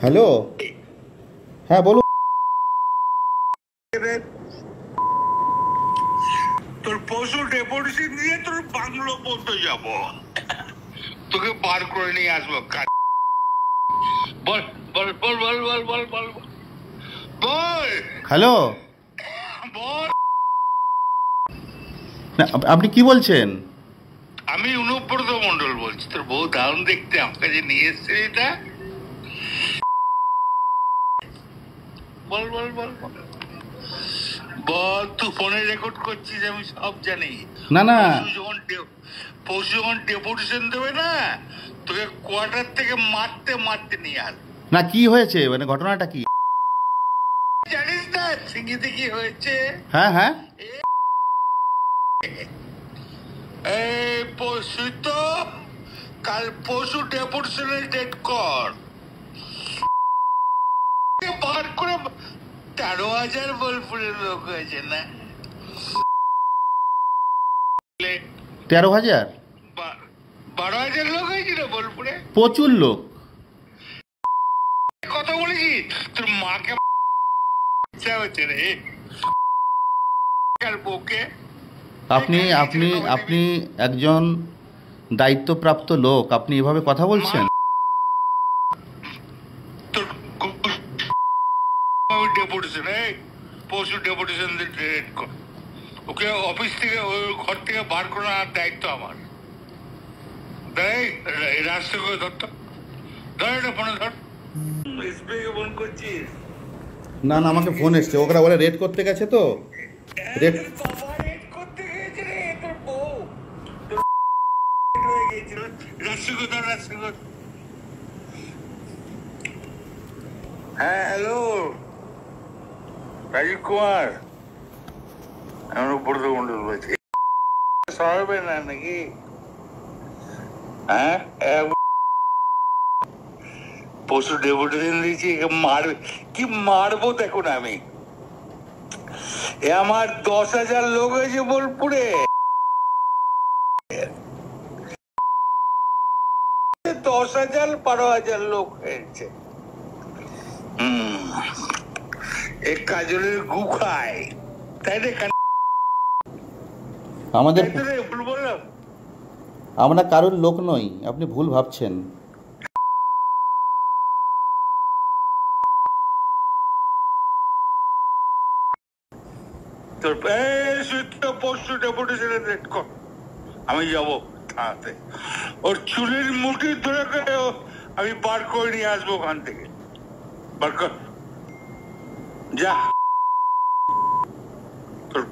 Hello, হ্যাঁ বলুন। তোর পশু ডেপুটেশন দিয়ে তোর বাংলো পড়তে যাব, তোকে বার করে নিয়ে আসবো। বল বল বল বল বল বল বল বল হ্যালো, বল। না আপনি কি বলছেন? আমি অনুব্রত মন্ডল বলছি। তোর বউ দারুণ দেখতে, আমার কাছে নিয়ে এসছে এটা। বল বল বল বল বল। তুই ফোনে রেকর্ড করছিস, আমি সব জানি। না না, পশু যখন ডেপুটেশন দেবে না, তোকে কোয়ার্টার থেকে মারতে মারতে নিয়ে আস। না কি হয়েছে, মানে ঘটনাটা কি? জানিস না সিঙ্গিতে কি হয়েছে? হ্যাঁ হ্যাঁ, এই পশু তো কাল পশু ডেপুটেশনের ডেট কর বার করে। 13,000 বোলপুরের লোক হয়েছে না? 13,000? 12,000 লোক হয়েছিল বোলপুরে। প্রচুর লোক। কথা বলেছি তোর মাকে ইচ্ছা হচ্ছে রে বউকে। আপনি আপনি আপনি একজন দায়িত্বপ্রাপ্ত লোক, আপনি এভাবে কথা বলছেন? তোর ডেপুটেশন, পশু ডেপুটেশন ডেট কর। ওকে অফিস থেকে, ওই ঘর থেকে বার করার দায়িত্ব আমার। রাস্তা করে ধরতো, ধর এটা ফোনে ধর। এসবিআই ফোন করছিস? না না, আমাকে ফোন এসছে, ওরা বলে রেড করতে গেছে তো। রেড বাবা রেড করতে গিয়েছে রে তোর বউ। হয়ে গিয়েছিল। রাস্তা করে ধর, রাস্তা করে। হ্যাঁ হ্যালো, রাজীব কুমার। আমি উপরত মন্ডল বলছি। সরাবে না নাকি? হ্যাঁ, পশু ডেপুটেশন দিয়েছি, মারবে কি মারবো দেখুন। আমি আমার 10,000 লোক হয়েছে বোলপুরে। 10,000 12,000 লোক হয়েছে। এক কাজলের গু খায়, তাই রে? আমাদের, ভুল বললাম? আমরা কারোর লোক নই, আপনি ভুল ভাবছেন। তোর পরশু ডেপুটেশনের রেট কর, আমি যাবো থানাতে। ওর চুলের মুঠি ধরে করে আমি বার করে নিয়ে আসবো ওখান থেকে। বার কর, যা। তোর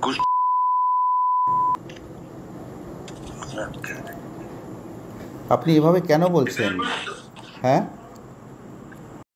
আপনি এভাবে কেন বলছেন? হ্যাঁ,